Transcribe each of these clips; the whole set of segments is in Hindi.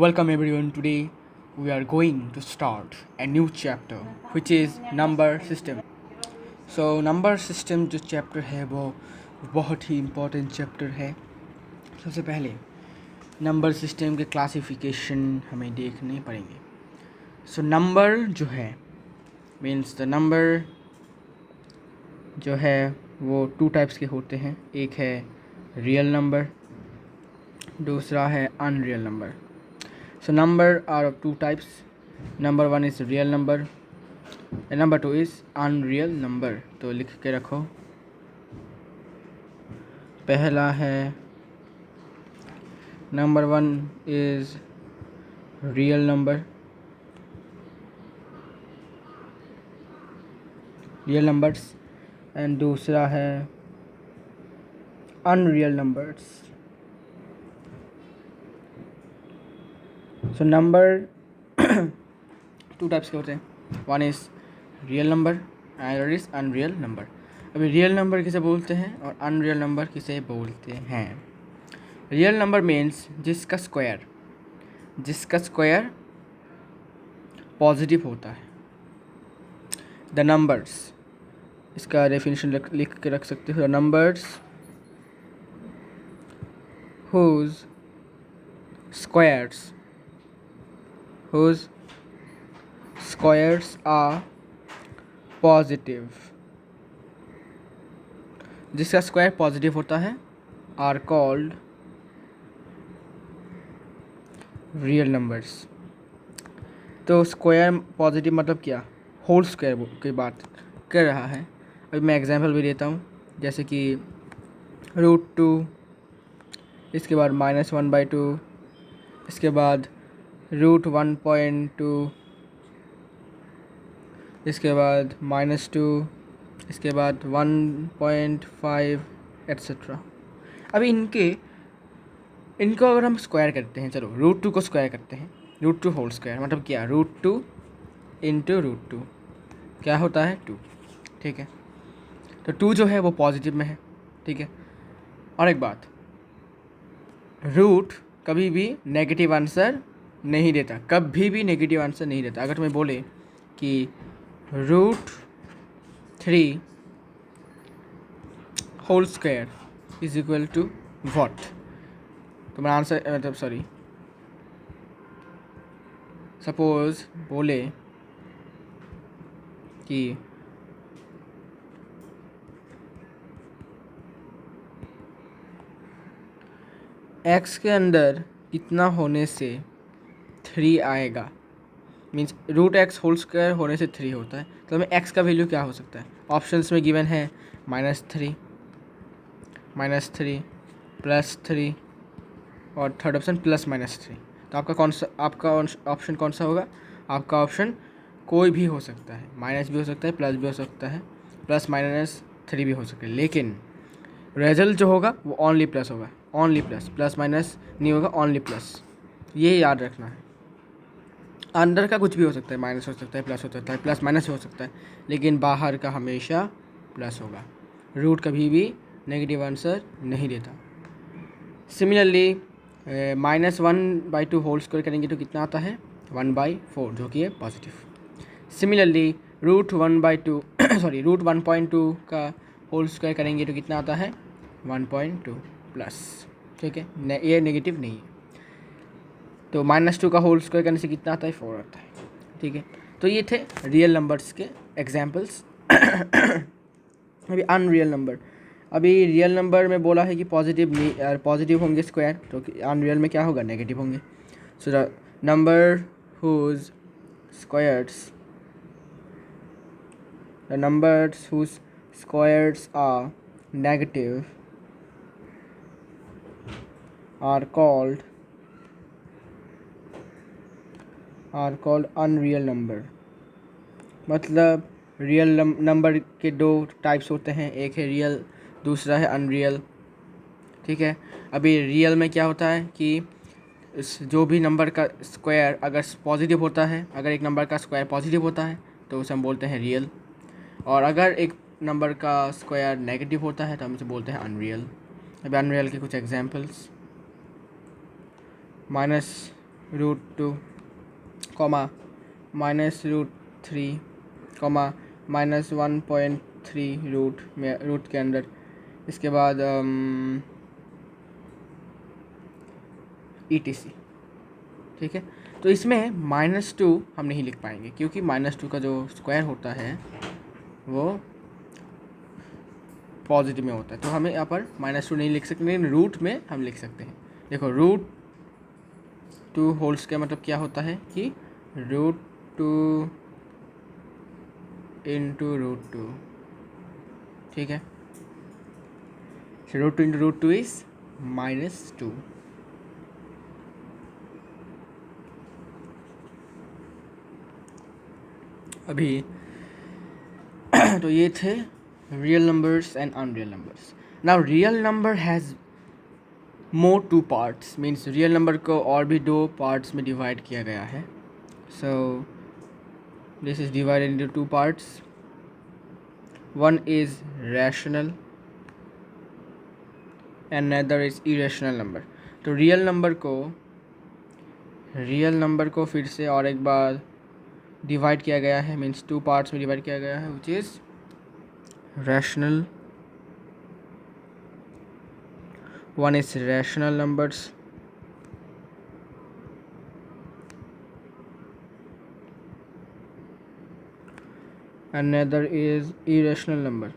Welcome everyone. Today we are going to start a new chapter which is number system. So number system जो चैप्टर है वो बहुत ही इम्पोर्टेंट चैप्टर है. सबसे पहले नंबर सिस्टम के क्लासिफिकेशन हमें देखने पड़ेंगे. सो नंबर जो है मीन्स द नंबर जो है वो टू टाइप्स के होते हैं. एक है रियल नंबर, दूसरा है unreal number. So number are of two types. Number one is real number and number two is unreal number. तो लिख के रखो. पहला है number one is real number. real numbers and दूसरा है unreal numbers. So number two types के होते हैं. One is real number and other is unreal number. अभी रियल नंबर किसे बोलते हैं और अनरियल नंबर किसे बोलते हैं. रियल नंबर मीन्स जिसका स्क्वायर पॉजिटिव होता है. द नंबर्स, इसका डेफिनेशन लिख के रख सकते हो. The numbers whose squares are positive, जिसका स्क्वायर पॉजिटिव होता है आर कॉल्ड रियल नंबर्स. तो स्क्वायर पॉजिटिव मतलब क्या, होल स्क्वायर की बात कर रहा है. अभी मैं एग्जांपल भी देता हूँ, जैसे कि √2, इसके बाद -1/2, इसके बाद √1.2, इसके बाद -2, इसके बाद 1.5 एट्सेट्रा. अभी इनको अगर हम स्क्वायर करते हैं, चलो √2 को स्क्वायर करते हैं. √2 होल स्क्वायर मतलब क्या, √2 इंटू √2 क्या होता है 2. ठीक है, तो 2 जो है वो पॉजिटिव में है. ठीक है, और एक बात, रूट कभी भी नेगेटिव आंसर नहीं देता, कभी भी नेगेटिव आंसर नहीं देता. अगर तुम्हें बोले कि √3 whole square is equal to what, तो मेरा आंसर मतलब सपोज बोले कि x के अंदर कितना होने से 3 आएगा, मीन्स √x होल स्क्वायर होने से 3 होता है. तो हमें x का वैल्यू क्या हो सकता है. ऑप्शंस में गिवन है -3, +3 और थर्ड ऑप्शन +-3. तो आपका ऑप्शन कौन सा होगा. आपका ऑप्शन कोई भी हो सकता है, माइनस भी हो सकता है, प्लस भी हो सकता है, +-3 भी हो सकता है. लेकिन रिजल्ट जो होगा वो ओनली प्लस होगा, ओनली प्लस माइनस नहीं होगा, ओनली प्लस. ये याद रखना है. अंदर का कुछ भी हो सकता है, माइनस हो सकता है, प्लस हो सकता है, प्लस माइनस हो सकता है, लेकिन बाहर का हमेशा प्लस होगा. रूट कभी भी नेगेटिव आंसर नहीं देता. सिमिलरली -1/2 होल स्क्वायर करेंगे तो कितना आता है 1/4, जो कि है पॉजिटिव. सिमिलरली √1.2 का होल स्क्वायर करेंगे तो कितना आता है 1.2 प्लस. ठीक है, ये नेगेटिव नहीं है. तो -2 का होल स्क्वायर करने से कितना आता है 4 आता है. ठीक है, तो ये थे रियल नंबर्स के एग्जांपल्स. अभी अनरियल नंबर. अभी रियल नंबर में बोला है कि पॉजिटिव होंगे स्क्वायर, तो अनरियल में क्या होगा, नेगेटिव होंगे. So the number whose squares are negative are called unreal number. मतलब रियल नंबर के 2 टाइप्स होते हैं, एक है रियल, दूसरा है अनरियल. ठीक है, अभी रियल में क्या होता है कि जो भी नंबर का स्क्वायर अगर पॉजिटिव होता है, अगर एक नंबर का स्क्वायर पॉजिटिव होता है तो उसे हम बोलते हैं रियल, और अगर एक नंबर का स्क्वायर नेगेटिव होता है तो हम उसे बोलते हैं अनरियल. अभी अनरियल के कुछ एग्जांपल्स, √2, कॉमा -√3, कॉमा -1.3 रूट के अंदर। इसके बाद ETC। ठीक है, तो इसमें -2 हम नहीं लिख पाएंगे क्योंकि -2 का जो स्क्वायर होता है वो पॉजिटिव में होता है, तो हमें यहाँ पर -2 नहीं लिख सकते, लेकिन रूट में हम लिख सकते हैं। देखो √2 होल्स का मतलब क्या होता है कि √2 इंटू √2। ठीक है, √2 इंटू √2 इज -2। अभी तो ये थे real numbers and unreal numbers. Now real number has more 2 parts, means real number को और भी 2 पार्ट्स में डिवाइड किया गया है। So this is divided into 2 parts. One is rational and another is irrational number। तो रियल नंबर को फिर से और एक बार डिवाइड किया गया है, मीन्स 2 पार्ट्स में डिवाइड किया गया है, which is rational. One is rational numbers another is irrational number।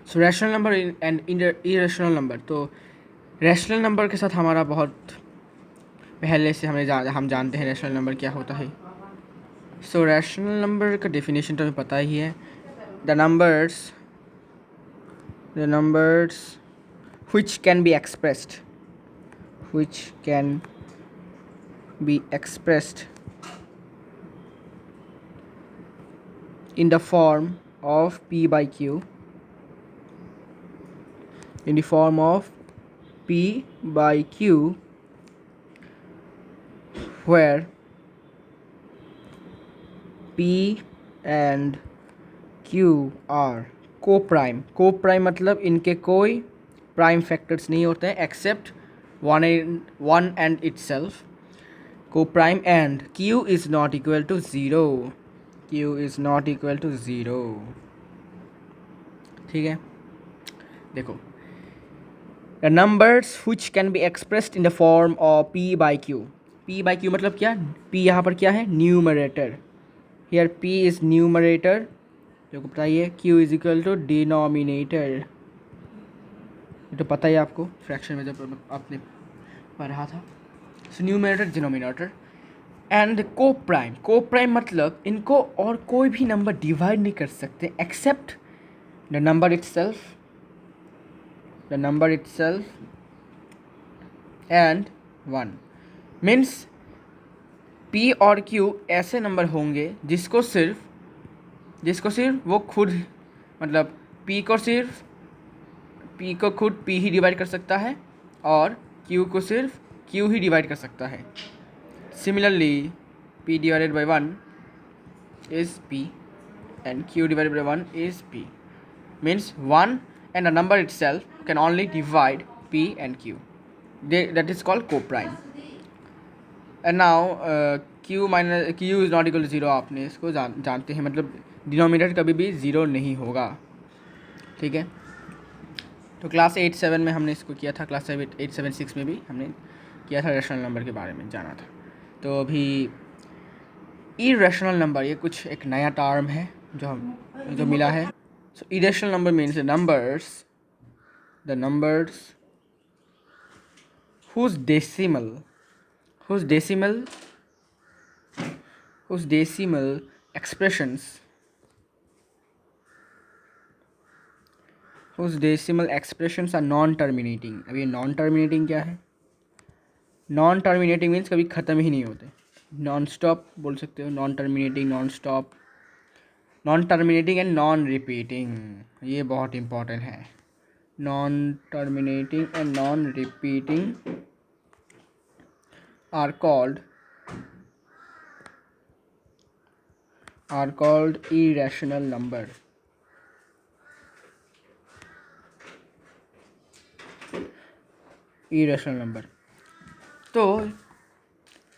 So rational number and irrational number. तो रैशनल नंबर के साथ हमारा बहुत पहले से हम जानते हैं रैशनल नंबर क्या होता है। सो रैशनल नंबर का डेफिनेशन तो हमें पता ही है। The numbers which can be expressed in the form of P by Q, where P and Q are co-prime मतलब इनके कोई प्राइम फैक्टर्स नहीं होते हैं except one and itself. co-prime and Q is not equal to 0। ठीक है, देखो the numbers which can be expressed in the form of P by Q। P by Q मतलब क्या? P यहाँ पर क्या है? Numerator. Here P is numerator, जो को पता ही है। Q is equal to denominator, ये तो पता ही आपको, फ्रैक्शन में जब आपने पढ़ा था। सो न्यूमरेटर, डिनोमिनेटर एंड को प्राइम मतलब इनको और कोई भी नंबर डिवाइड नहीं कर सकते except the number itself and 1। Means P और Q ऐसे नंबर होंगे जिसको सिर्फ वो खुद, मतलब P को खुद P ही डिवाइड कर सकता है और Q को सिर्फ Q ही डिवाइड कर सकता है। Similarly P divided by 1 is P and Q divided by 1 is P, means 1 and a number itself can only divide P and Q, that is called co-prime। and now Q is not equal to 0, आपने इसको जानते हैं, मतलब डिनोमिनेटर कभी भी 0 नहीं होगा। ठीक है, तो क्लास 8-7 में हमने इसको किया था, क्लास 8-7-6 में भी हमने किया था, रैशनल नंबर के बारे में जाना था। तो अभी इरेशनल नंबर, ये कुछ एक नया टर्म है जो मिला है। So irrational number means the numbers whose decimal expressions are non terminating. अब ये नॉन टर्मिनेटिंग क्या है? नॉन टर्मिनेटिंग मीन्स कभी ख़त्म ही नहीं होते, नॉन स्टॉप बोल सकते हो। Non terminating, non stop, non terminating and non repeating, ये बहुत इंपॉर्टेंट है। Non terminating and non repeating are called irrational number। irrational number. तो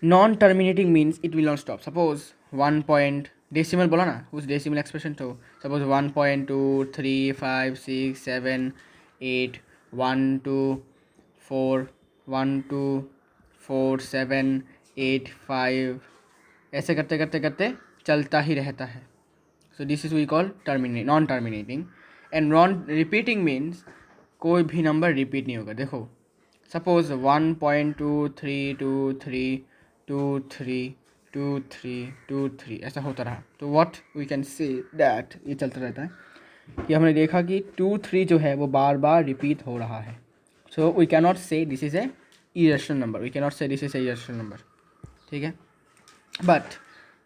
non terminating means it will not stop. Suppose 1 point decimal बोला ना, उस डेसिमल एक्सप्रेशन. तो सपोज 1.2 3 5 6 7 8 1 2 4 1 2 4 7 8 5 ऐसे करते करते करते चलता ही रहता है. So this is we call non terminating. And non repeating means कोई भी नंबर रिपीट नहीं होगा. देखो सपोज 1.2322323232 ऐसा होता रहा. तो what we can say that ये चलता रहता है कि हमने देखा कि 2 3 जो है वो बार बार रिपीट हो रहा है. So we can not say this is a irrational number. We can not say this is a irrational number. ठीक है. But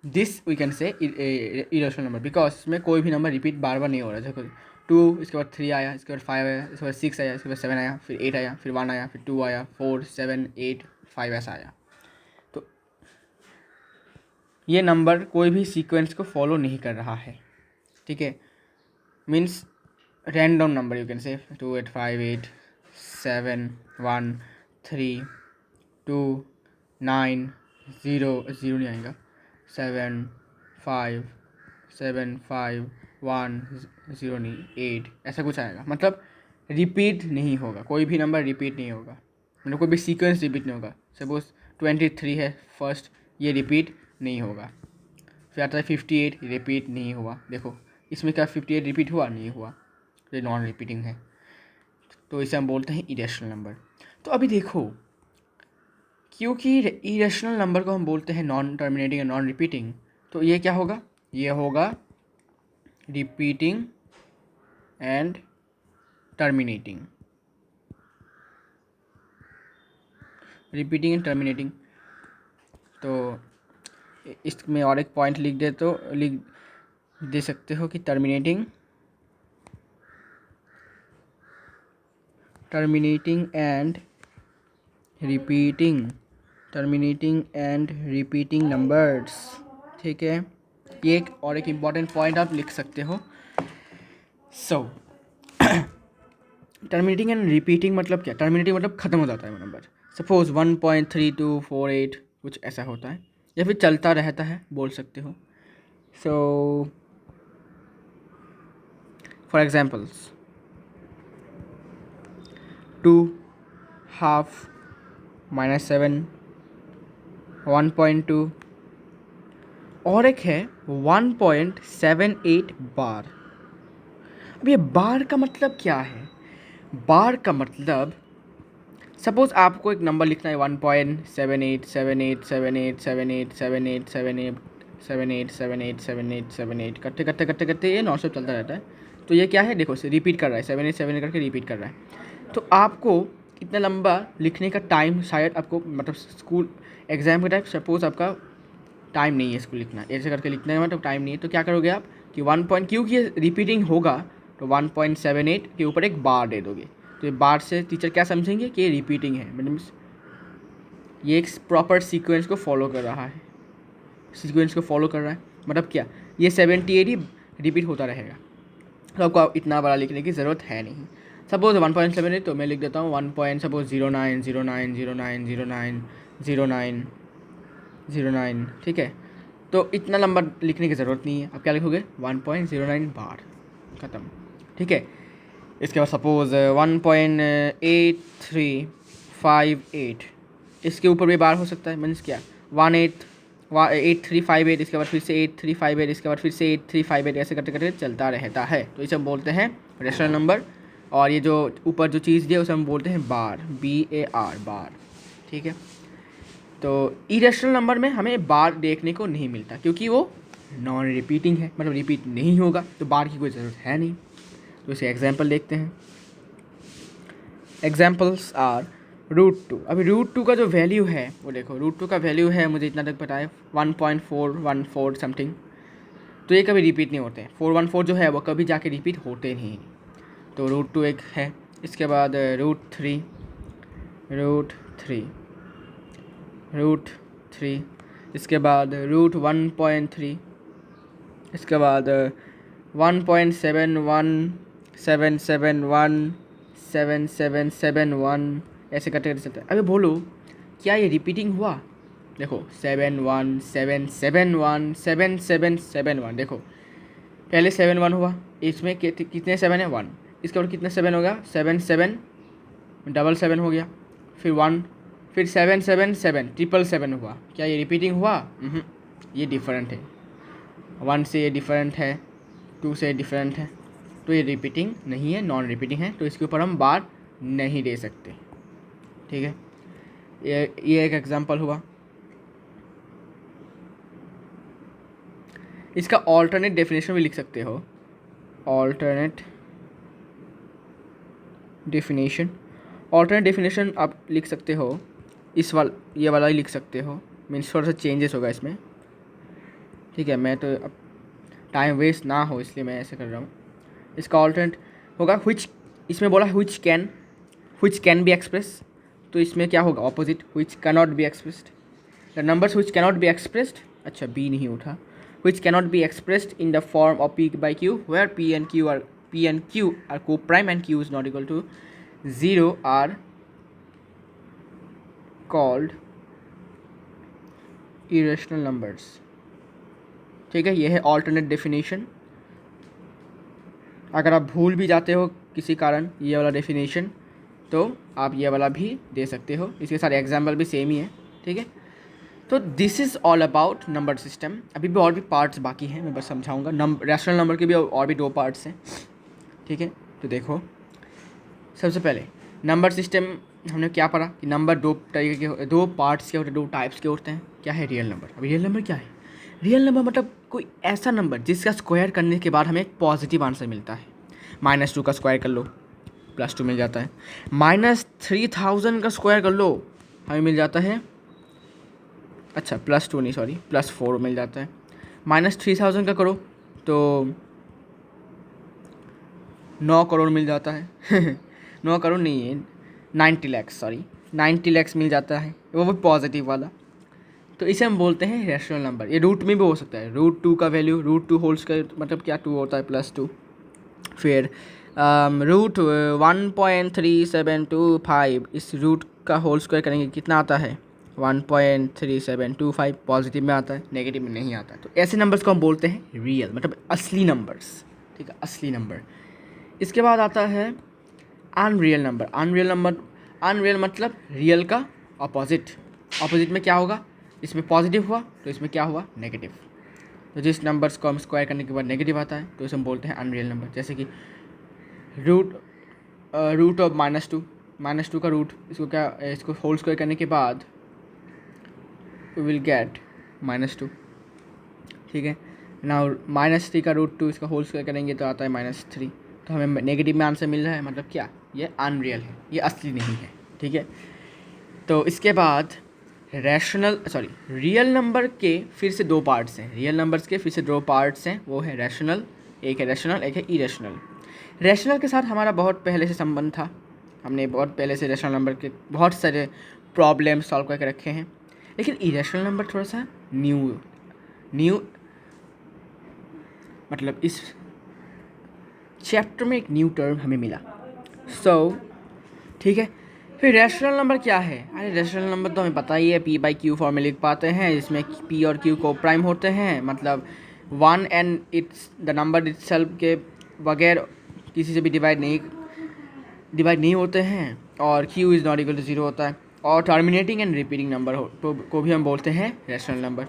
this we can say irrational number because इसमें कोई भी नंबर रिपीट बार बार नहीं हो रहा है. देखो 2, इसके बाद 3 आया, इसके बाद 5 आया, इसके बाद 6 आया, इसके बाद 7 आया, फिर 8 आया, फिर 1 आया, फिर 2 आया, 4 7 8 5 ऐसा आया. तो ये नंबर कोई भी सीक्वेंस को फॉलो नहीं कर रहा है. ठीक है. Means random number you can say 2 8 5 8 7 1 3 2 9 0 0 नहीं आएगा 7 5 7 5 1 0 नहीं 8 ऐसा कुछ आएगा. मतलब रिपीट नहीं होगा. कोई भी नंबर रिपीट नहीं होगा. मतलब कोई भी सीक्वेंस रिपीट नहीं होगा. सपोज 23 है फर्स्ट, ये रिपीट नहीं होगा. फिर आता है 58, रिपीट नहीं हुआ. देखो इसमें क्या 58 रिपीट हुआ? नहीं हुआ. ये नॉन रिपीटिंग है. तो इसे हम बोलते हैं इरेशनल नंबर. तो अभी देखो क्योंकि इरेशनल नंबर को हम बोलते हैं नॉन टर्मिनेटिंग या नॉन रिपीटिंग, तो ये क्या होगा? ये होगा repeating and terminating. Repeating and terminating. तो इसमें और एक पॉइंट लिख दे सकते हो कि टर्मिनेटिंग एंड रिपीटिंग नंबर्स. ठीक है. ये एक और एक इम्पॉर्टेंट पॉइंट आप लिख सकते हो. सो टर्मिनेटिंग एंड रिपीटिंग मतलब क्या? टर्मिनेटिंग मतलब ख़त्म हो जाता है नंबर. सपोज 1.3248 कुछ ऐसा होता है, या फिर चलता रहता है बोल सकते हो. सो फॉर एग्जाम्पल्स 2 हाफ -7 1.2 और एक है 1.78 बार. अब ये बार का मतलब क्या है? बार का मतलब सपोज आपको एक नंबर लिखना है 1.787878787878787878 करते करते करते करते ये नॉनस्टॉप चलता रहता है. तो ये क्या है? देखो इसे रिपीट कर रहा है 787 करके रिपीट कर रहा है. तो आपको इतना लंबा लिखने का टाइम शायद आपको मतलब स्कूल एग्जाम के टाइम सपोज आपका टाइम नहीं है इसको लिखना, ऐसे करके लिखने का मतलब टाइम नहीं है. तो क्या करोगे आप कि 1 पॉइंट क्योंकि ये रिपीटिंग होगा तो 1.78 के ऊपर एक बार दे दोगे. तो ये बार से टीचर क्या समझेंगे कि ये रिपीटिंग है. मतलब ये एक प्रॉपर सीक्वेंस को फॉलो कर रहा है. मतलब क्या? ये 78 ही रिपीट होता रहेगा. तो आपको इतना बड़ा लिखने की ज़रूरत है नहीं. सपोज 1.78 तो मैं लिख देता हूँ 1.090909090909. ठीक है. तो इतना लंबा लिखने की ज़रूरत नहीं है. आप क्या लिखोगे? 1.09 बार. ख़त्म. ठीक है. इसके बाद सपोज 1.8358 इसके ऊपर भी बार हो सकता है. मीन्स क्या? 8358 इसके बाद फिर से 8358 इसके बाद फिर से 8358 ऐसे करते करते चलता रहता है. तो इसे हम बोलते हैं रेशनल नंबर. और ये जो ऊपर जो चीज़ दी है उसे हम बोलते हैं बार. BAR बार. ठीक है. तो इरेशनल नंबर में हमें बार देखने को नहीं मिलता क्योंकि वो नॉन रिपीटिंग है. मतलब रिपीट नहीं होगा तो बार की कोई ज़रूरत है नहीं. तो इसे एग्जाम्पल देखते हैं. Examples are √2. अभी √2 का जो वैल्यू है वो देखो. √2 का वैल्यू है मुझे इतना तक पता है 1.414 समथिंग. तो ये कभी रिपीट नहीं होते. 414 जो है वो कभी जाके रिपीट होते नहीं. तो √2 एक है. इसके बाद √3 इसके बाद √1.3 इसके बाद 1.717717771 ऐसे करते करते चलता है। अभी बोलो क्या ये रिपीटिंग हुआ? देखो 7 1 7 7 1 देखो पहले 7 1 हुआ, इसमें कितने 7 है? 1। इसके बाद कितने 7 हो गया? 7 7 डबल 7 हो गया, फिर 1, फिर 7 7 7 ट्रिपल 7 हुआ। क्या ये रिपीटिंग हुआ? ये डिफरेंट है। 1 से ये डिफरेंट है, 2 से डिफरेंट है, तो ये रिपीटिंग नहीं है, नॉन रिपीटिंग है, तो इसके ऊपर हम बात नहीं दे सकते। ठीक है, ये एक एग्जांपल हुआ। इसका ऑल्टरनेट डेफिनेशन भी लिख सकते हो। ऑल्टरनेट डेफिनेशन आप लिख सकते हो, ये वाला ही लिख सकते हो, मीन्स थोड़ा सा चेंजेस होगा इसमें। ठीक है, मैं तो अब टाइम वेस्ट ना हो इसलिए मैं ऐसे कर रहा हूँ। इसका ऑल्टरनेट होगा व्हिच, इसमें बोला व्हिच कैन बी एक्सप्रेस, तो इसमें क्या होगा? Opposite, which can not be expressed. The numbers which can not be expressed, अच्छा बी नहीं उठा, which can not be expressed in the form of p by q where p and q are coprime and q is not equal to 0 are called irrational numbers. ठीक है, ये है ऑल्टरनेट डेफिनेशन। अगर आप भूल भी जाते हो किसी कारण ये वाला डेफिनेशन, तो आप ये वाला भी दे सकते हो, इसके सारे एग्जाम्पल भी सेम ही है। ठीक है, तो this is all about number system. अभी भी और भी पार्ट्स बाकी हैं, मैं बस समझाऊंगा। रैशनल नंबर के भी और भी 2 पार्ट्स हैं। ठीक है, तो देखो सबसे पहले नंबर सिस्टम हमने क्या पढ़ा कि नंबर 2 तरीके के, 2 पार्ट्स के होते हैं, 2 टाइप्स के होते हैं। क्या है? Real number. अभी रियल नंबर क्या है? रियल नंबर मतलब कोई ऐसा नंबर जिसका स्क्वायर करने के बाद हमें एक पॉजिटिव आंसर मिलता है। -2 का स्क्वायर कर लो +2 मिल जाता है। -3000 का स्क्वायर कर लो, हमें मिल जाता है, अच्छा +2 नहीं सॉरी +4 मिल जाता है। -3000 का करो तो 9 करोड़ मिल जाता है 9 करोड़ नहीं है, 90 लाख, सॉरी 90 लाख मिल जाता है, वो भी पॉजिटिव वाला। तो इसे हम बोलते हैं रैशनल नंबर। ये रूट में भी हो सकता है। √2 का वैल्यू, √2 होल स्क्वायर मतलब क्या? 2 होता है, +2। फिर √1.3725, इस रूट का होल स्क्वायर करेंगे कितना आता है? 1.3725 पॉजिटिव में आता है, नेगेटिव में नहीं आता है। तो ऐसे नंबर्स को हम बोलते हैं रियल, मतलब असली नंबर्स। ठीक है, असली नंबर। इसके बाद आता है अनरियल नंबर। अनरियल मतलब रियल का अपोजिट। अपोजिट में क्या होगा? इसमें पॉजिटिव हुआ तो इसमें क्या हुआ? नेगेटिव। तो जिस नंबर्स को हम स्क्वायर करने के बाद नेगेटिव आता है तो इसे हम बोलते हैं अनरियल नंबर। जैसे कि रूट ऑफ -2 का रूट, इसको होल स्क्वायर करने के बाद वी विल गेट -2। ठीक है, नाउ -3 का √2 इसका होल स्क्वायर करेंगे तो आता है -3। तो हमें नेगेटिव में आंसर मिल रहा है, मतलब क्या? ये अनरियल है, ये असली नहीं है। ठीक है, तो इसके बाद रियल नंबर के फिर से 2 पार्ट्स हैं। रियल नंबर्स के फिर से 2 पार्ट्स हैं, वो है रैशनल, एक है रैशनल, एक है इरेशनल। रैशनल के साथ हमारा बहुत पहले से संबंध था, हमने बहुत पहले से रैशनल नंबर के बहुत सारे प्रॉब्लम सॉल्व करके रखे हैं। लेकिन इरेशनल नंबर थोड़ा सा न्यू मतलब इस चैप्टर में एक न्यू टर्म हमें मिला। ठीक है, फिर रैशनल नंबर क्या है? अरे रैशनल नंबर तो हमें पता ही है, p/q फॉर्म में लिख पाते हैं, जिसमें p और q को प्राइम होते हैं, मतलब 1 and it's the number itself के बगैर किसी से भी डिवाइड नहीं होते हैं, और q is not equal to 0 होता है, और टर्मिनेटिंग एंड रिपीटिंग नंबर को भी हम बोलते हैं रैशनल नंबर।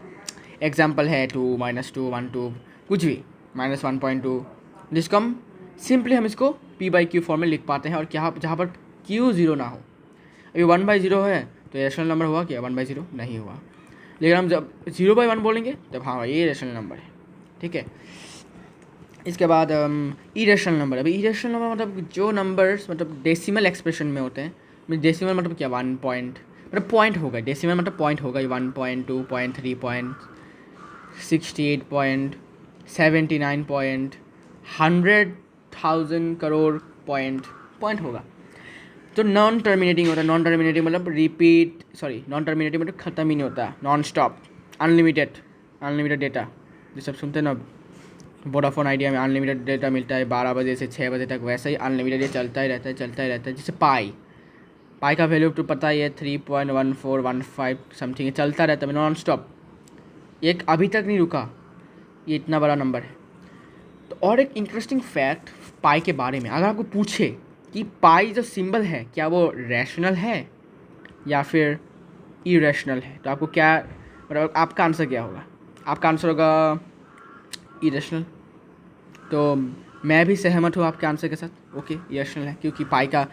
एग्जाम्पल है 2 -2 1 2 कुछ भी -1.2, जिसको हम सिंपली हम इसको p/q फॉर्म में लिख पाते हैं, और क्या जहाँ पर q 0 ना हो। अभी 1/0 है तो रैशनल नंबर हुआ क्या? 1/0 नहीं हुआ। लेकिन हम जब 0/1 बोलेंगे तब हाँ ये रैशनल नंबर है। ठीक है, इसके बाद इरेशनल नंबर। अभी इरेशनल नंबर मतलब जो नंबर्स मतलब डेसिमल एक्सप्रेशन में होते हैं। डेसिमल मतलब क्या? 1 पॉइंट मतलब पॉइंट होगा, डेसिमल मतलब पॉइंट होगा, 1.2 0.3 0.68 100,000 करोड़ पॉइंट होगा। तो नॉन टर्मिनेटिंग होता है। नॉन टर्मिनेटिंग मतलब नॉन टर्मिनेटिंग मतलब ख़त्म ही नहीं होता, नॉन स्टॉप, अनलिमिटेड डेटा। जो सब सुनते हैं ना, वोडाफोन आइडिया में अनलिमिटेड डेटा मिलता है 12 बजे से 6 बजे तक, वैसे ही अनलिमिटेड ये चलता ही रहता है। जैसे पाई पाई का वैल्यू तो पता ही है 3.1415 समथिंग, चलता रहता है नॉन स्टॉप, एक अभी तक नहीं रुका, ये इतना बड़ा नंबर है। तो और एक इंटरेस्टिंग फैक्ट पाई के बारे में, अगर आपको पूछे कि पाई जो सिंबल है क्या वो रैशनल है या फिर इरेशनल है, तो आपको क्या मतलब आपका आंसर क्या होगा? आपका आंसर होगा इरेशनल। तो मैं भी सहमत हूँ आपके आंसर के साथ, ओके इरेशनल है, क्योंकि पाई का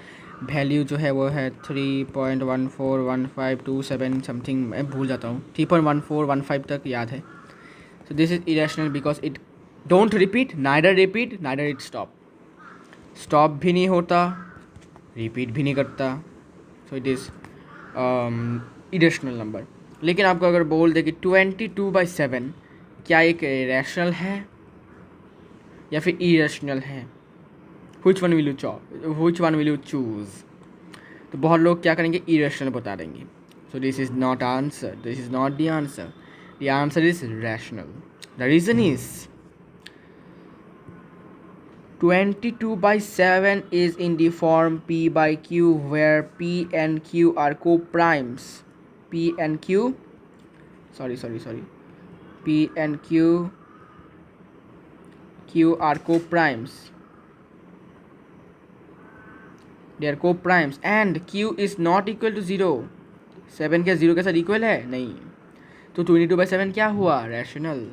वैल्यू जो है वो है 3.141527 समथिंग, मैं भूल जाता हूँ, 3.1415 तक याद है। So this is irrational because it don't repeat, neither it stop भी नहीं होता, रिपीट भी नहीं करता, so it is irrational number. लेकिन आपको अगर बोल दे कि 22/7 क्या एक रैशनल है या फिर इरेशनल है, which one will you choose? तो बहुत लोग क्या करेंगे, इरेशनल बता देंगे। So this is not answer, this is not the answer, the answer is rational. The reason is 22/7 is in the form p/q where p and q are co-primes. p and q p and q are co-primes. They are co-primes and q is not equal to 0. 7 क्या 0 के साथ इक्वल है? नहीं। तो 22/7 क्या हुआ? रैशनल।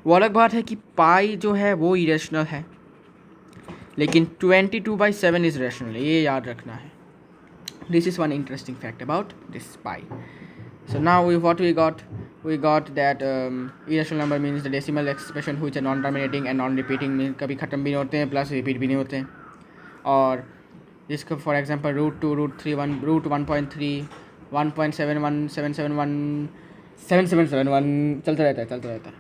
वो अलग बात है कि पाई जो है वो इरेशनल है, लेकिन 22/7 इज रैशनल, ये याद रखना है। This is one interesting fact about this pi. So now we got that irrational number means the decimal expression which are non-terminating and non-repeating, means कभी ख़त्म भी नहीं होते हैं प्लस रिपीट भी नहीं होते हैं। और जिसको फॉर एग्जांपल √2 √3 √1.3 1.71771 7771 चलता रहता है।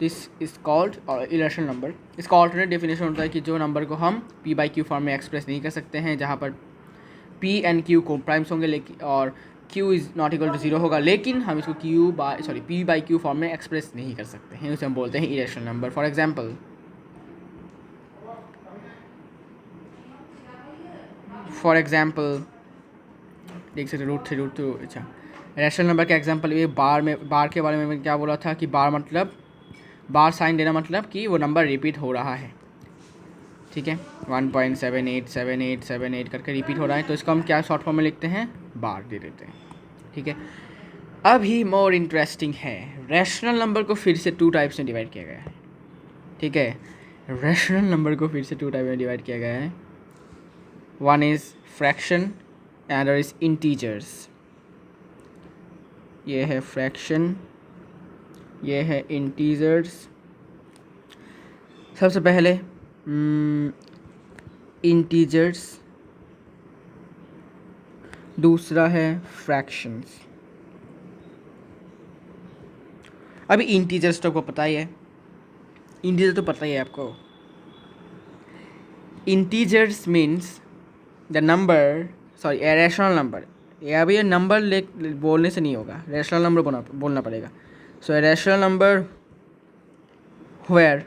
This is called irrational number. इसका ऑल्टरनेट डेफिनेशन होता है कि जो नंबर को हम p/q फॉर्म में एक्सप्रेस नहीं कर सकते हैं, जहाँ पर p एंड q को प्राइम्स होंगे लेकिन और q is not equal to 0 होगा, लेकिन हम इसको p/q फॉर्म में एक्सप्रेस नहीं कर सकते हैं, उसे हम बोलते हैं इरेशनल नंबर। फॉर एग्जांपल देख सकते √3 √2। अच्छा, रैशनल नंबर का एग्जांपल ये बार के बारे में मैं क्या बोला था कि बार साइन देना मतलब कि वो नंबर रिपीट हो रहा है, ठीक है, 1.787878 करके रिपीट हो रहा है, तो इसको हम क्या शॉर्ट फॉर्म में लिखते हैं, बार दे देते हैं, ठीक है। अभी मोर इंटरेस्टिंग है, रैशनल नंबर को फिर से 2 टाइप्स में डिवाइड किया गया है, ठीक है। रैशनल नंबर को फिर से 2 टाइप में डिवाइड किया गया है। One is fraction, other is integers. ये है फ्रैक्शन, ये है इंटीजर्स। सबसे पहले इंटीजर्स, दूसरा है फ्रैक्शंस। अभी इंटीजर्स तो आपको पता ही है, इंटीजर तो पता ही है आपको। Integers means the number, rational number, या अभी ये नंबर बोलने से नहीं होगा, रैशनल नंबर बोलना पड़ेगा। सो rational number where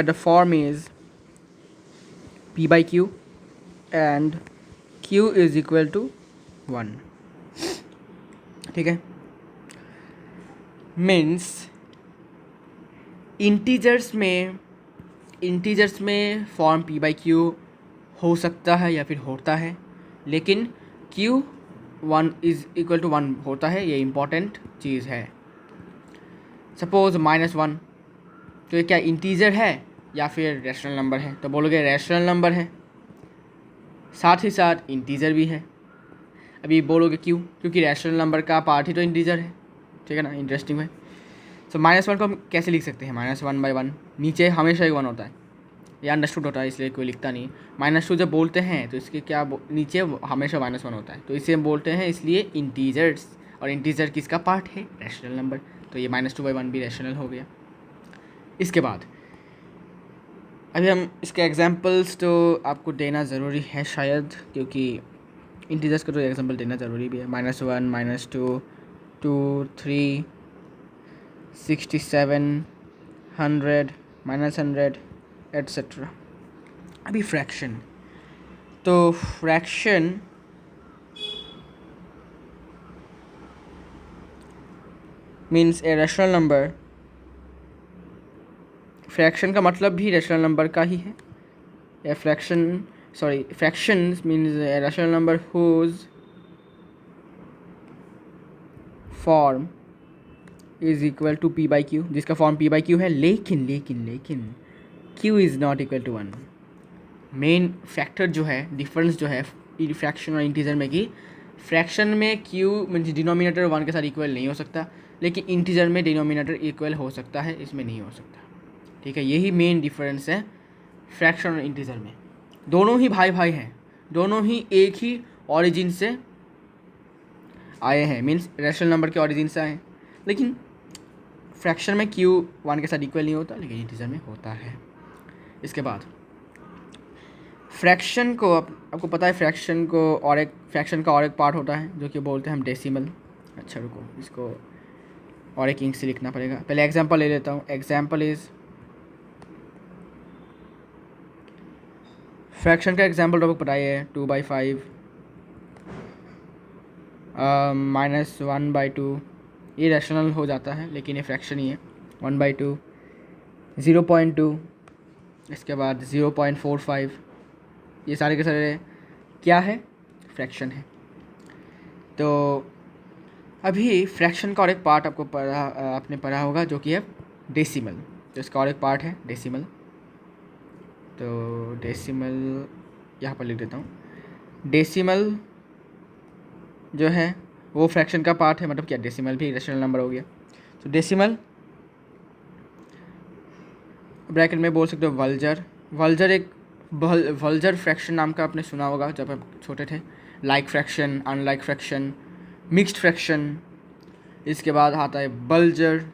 the form is p/q and q is equal to 1, ठीक है। मीन्स इंटीजर्स में फॉर्म p/q हो सकता है या फिर होता है, लेकिन q 1 इज़ इक्वल टू 1 होता है, ये इम्पॉर्टेंट चीज़ है। सपोज -1, तो ये क्या इंटीजर है या फिर रैशनल नंबर है? तो बोलोगे रैशनल नंबर है, साथ ही साथ इंटीजर भी है। अभी बोलोगे क्यों? क्योंकि रैशनल नंबर का पार्ट ही तो इंटीजर है, ठीक है ना, इंटरेस्टिंग है। सो -1 को हम कैसे लिख सकते हैं? -1/1, नीचे हमेशा ही 1 होता है, ये अंडरस्टूड होता है इसलिए कोई लिखता नहीं। -2 जब बोलते हैं तो इसके क्या नीचे हमेशा -1 होता है, तो इसे हम बोलते हैं इसलिए इंटीजर्स, और इंटीजर किसका पार्ट है? रैशनल नंबर, तो ये -2/1 भी रैशनल हो गया। इसके बाद अभी हम इसके एग्जांपल्स तो आपको देना ज़रूरी है शायद, क्योंकि इंटीजर्स का तो एग्जांपल देना ज़रूरी भी है। -1 -2 2, 3, 67, 100, -100 एट्सेट्रा। अभी फ्रैक्शन, तो fraction means a rational number. Fraction का मतलब भी रैशनल नंबर का ही है। या fractions means a rational number whose form is equal to p by Q, जिसका फॉर्म p बाई क्यू है। लेकिन q is not equal to 1। Main factor जो है, डिफरेंस जो है फ्रैक्शन और इंटीजर में, कि फ्रैक्शन में q मीन्स डिनोमिनेटर 1 के साथ इक्वल नहीं हो सकता, लेकिन इंटीजर में डिनोमिनेटर इक्वल हो सकता है, इसमें नहीं हो सकता। ठीक है, यही मेन डिफरेंस है फ्रैक्शन और इंटीजर में। दोनों ही भाई भाई हैं, दोनों ही एक ही ओरिजिन से आए हैं, मीन्स रैशनल नंबर के ओरिजिन से आए हैं। लेकिन फ्रैक्शन में q 1 के साथ इक्वल नहीं होता, लेकिन इंटीजर में होता है। इसके बाद फ्रैक्शन को आपको पता है, फ्रैक्शन का और एक पार्ट होता है जो कि बोलते हैं हम डेसिमल। अच्छा रुको, इसको और एक इंक से लिखना पड़ेगा। पहले एग्जांपल ले लेता हूँ। एग्जांपल इज, फ्रैक्शन का एग्जांपल टॉपिक पता है 2/5 -1/2। ये रैशनल हो जाता है, लेकिन ये फ्रैक्शन ही है। 1/2, 0.2, इसके बाद 0.45, ये सारे के सारे क्या है, फ्रैक्शन है। तो अभी फ्रैक्शन का और एक पार्ट आपने पढ़ा होगा जो कि है डेसिमल। तो इसका और एक पार्ट है डेसिमल। तो डेसिमल यहाँ पर लिख देता हूँ। डेसिमल जो है वो फ्रैक्शन का पार्ट है, मतलब क्या, डेसिमल भी रैशनल नंबर हो गया। तो डेसिमल ब्रैकेट में बोल सकते हो वल्जर। वल्जर फ्रैक्शन नाम का आपने सुना होगा जब आप छोटे थे। Like fraction, unlike fraction, mixed fraction. इसके बाद आता है वल्जर।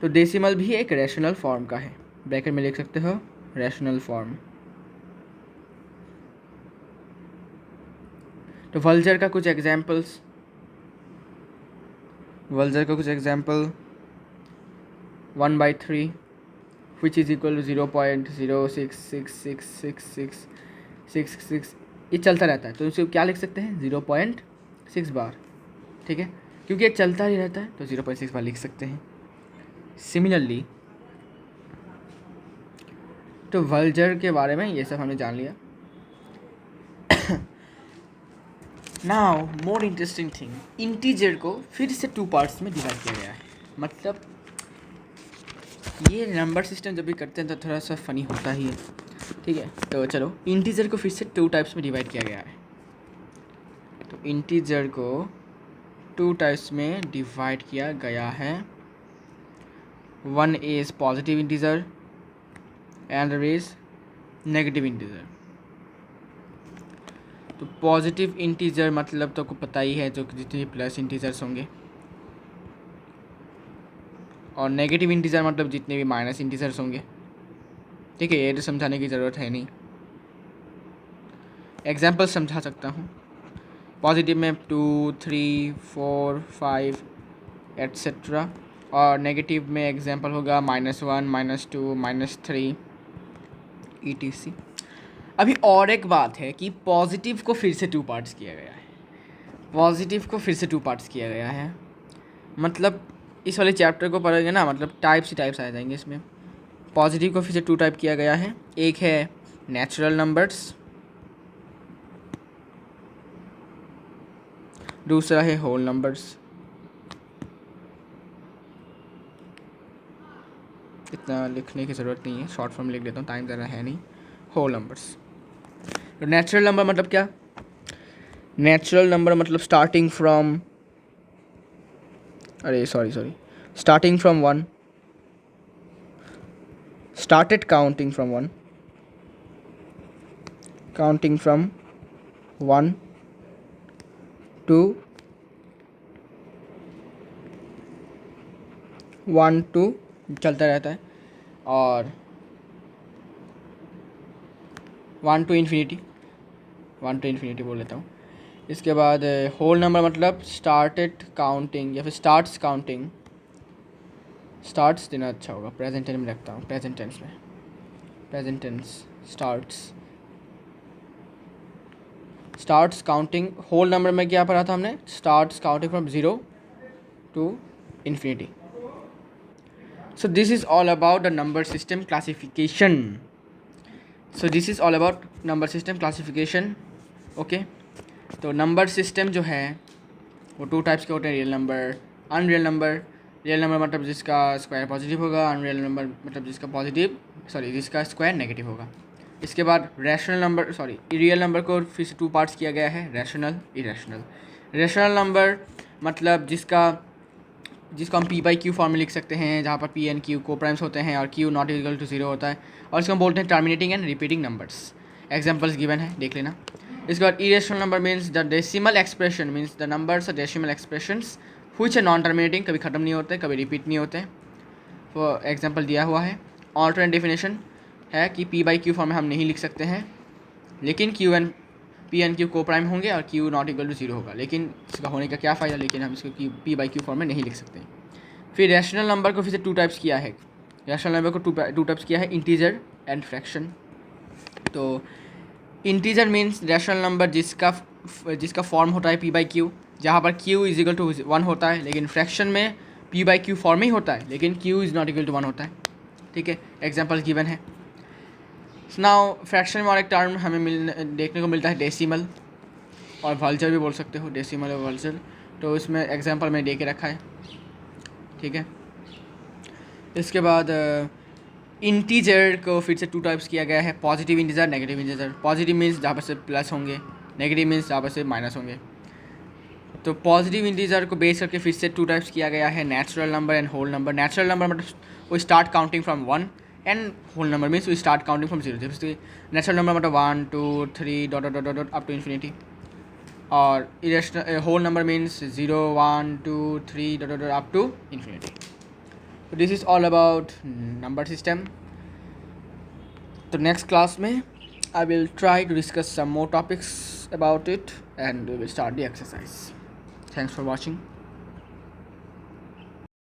तो डेसिमल भी एक रैशनल फॉर्म का है, ब्रैकेट में लिख सकते हो रैशनल फॉर्म। तो वल्जर का कुछ examples, 1/3 which is equal to 0.0666666, ये चलता रहता है। तो इसे क्या लिख सकते हैं, 0.6 बार। ठीक है, क्योंकि ये चलता ही रहता है तो 0.6 बार लिख सकते हैं। सिमिलरली तो वल्जर के बारे में ये सब हमने जान लिया। Now more interesting thing, integer को फिर से 2 पार्ट्स में डिवाइड किया गया है। मतलब ये नंबर सिस्टम जब भी करते हैं तो थोड़ा सा फ़नी होता ही है। ठीक है, तो चलो इंटीजर को फिर से 2 टाइप्स में डिवाइड किया गया है। तो इंटीजर को 2 टाइप्स में डिवाइड किया गया है। One is positive integer and other is negative integer. तो पॉजिटिव इंटीजर मतलब तो आपको पता ही है, जो जितने प्लस इंटीजर्स होंगे, और नेगेटिव इंटीजर मतलब जितने भी माइनस इंटीजर्स होंगे। ठीक है, ये तो समझाने की ज़रूरत है नहीं, एग्जाम्पल समझा सकता हूँ। पॉजिटिव में 2, 3, 4, 5 एट्सेट्रा, और नेगेटिव में एग्जाम्पल होगा -1, -2, -3 ETC। अभी और एक बात है कि पॉजिटिव को फिर से 2 पार्ट्स किया गया है। मतलब इस वाले चैप्टर को पढ़ेंगे ना, मतलब टाइप्स आ जाएंगे इसमें। पॉजिटिव को फिर से 2 टाइप किया गया है। एक है नेचुरल नंबर्स, दूसरा है होल नंबर्स। इतना लिखने की ज़रूरत नहीं है, शॉर्ट फॉर्म लिख देता हूँ, टाइम ज़्यादा है नहीं। Whole numbers. तो नेचुरल नंबर मतलब क्या, नेचुरल नंबर मतलब starting from 1, started counting from 1 to 1 to चलता रहता है, और 1 to इन्फिनिटी बोल लेता हूँ। इसके बाद होल नंबर मतलब स्टार्टेड काउंटिंग या फिर स्टार्ट्स काउंटिंग, स्टार्ट्स देना अच्छा होगा, प्रेजेंट टेंस में रखता हूँ, प्रेजेंट टेंस में, present tense starts counting. Whole number में क्या पढ़ा था हमने, starts counting from 0 to infinity. So this is all about the number system classification. So this is all about number system classification. Okay, तो नंबर सिस्टम जो है वो 2 टाइप्स के होते हैं, real number, unreal number. Real number मतलब जिसका स्क्वायर पॉजिटिव होगा, अनरियल नंबर मतलब जिसका स्क्वायर नेगेटिव होगा। इसके बाद रैशनल नंबर, रियल नंबर को फिर से 2 पार्ट्स किया गया है, रैशनल, इरेशनल। रैशनल नंबर मतलब जिसको हम पी बाई क्यू फॉर्म में लिख सकते हैं, जहाँ पर पी एंड क्यू को प्राइम्स होते हैं और क्यू नॉट इक्वल टू 0 होता है, और इसको हम बोलते हैं terminating and repeating numbers. Examples given है, देख लेना। इसके बाद irrational number means the decimal expression, means the numbers are decimal expressions which are non terminating, कभी ख़त्म नहीं होते, कभी रिपीट नहीं होते। तो एग्जाम्पल दिया हुआ है। ऑल्टरनेट डेफिनेशन है कि पी बाई क्यू फॉर्म में हम नहीं लिख सकते हैं, लेकिन पी एन क्यू को प्राइम होंगे और क्यू नॉट इक्वल टू 0 होगा, लेकिन इसका होने का क्या फ़ायदा, लेकिन हम इसको पी बाई क्यू फॉर्म में नहीं लिख सकते। फिर रैशनल नंबर को फिर से 2 टाइप्स किया है, रैशनल नंबर को टू टाइप्स किया है, इंटीजर एंड फ्रैक्शन। तो इंटीजर मीन्स रैशनल नंबर जिसका फॉर्म होता है पी बाई क्यू, जहाँ पर क्यू इज इक्वल टू 1 होता है, लेकिन फ्रैक्शन में पी बाई क्यू फॉर्म ही होता है, लेकिन Q is not equal to 1 होता है। ठीक है, एग्जाम्पल गिवन है। नाउ फ्रैक्शन में और एक टर्म हमें देखने को मिलता है, डेसिमल, और वल्चर भी बोल सकते हो, डेसिमल और वल्चर। तो इसमें एग्जाम्पल मैंने दे के रखा है। ठीक है, इसके बाद इंटीजर को फिर से 2 टाइप्स किया गया है, positive integer, negative integer. Positive means जहाँ पर से प्लस होंगे, नेगेटिव मीन्स जहाँ पर से माइनस होंगे। तो पॉजिटिव इंटीजर को बेस करके फिर से 2 टाइप्स किया गया है, natural number and whole number. Natural number मतलब वो start counting from 1, and whole number means we start counting from 0। जैसे नेचुरल नंबर मतलब 1 2 3 dot dot dot dot up to infinity, और irrational whole number means 0 1 2 3 dot dot up to infinity. So this is all about number system. तो next class में I will try to discuss some more topics about it, and we will start the exercise. Thanks for watching.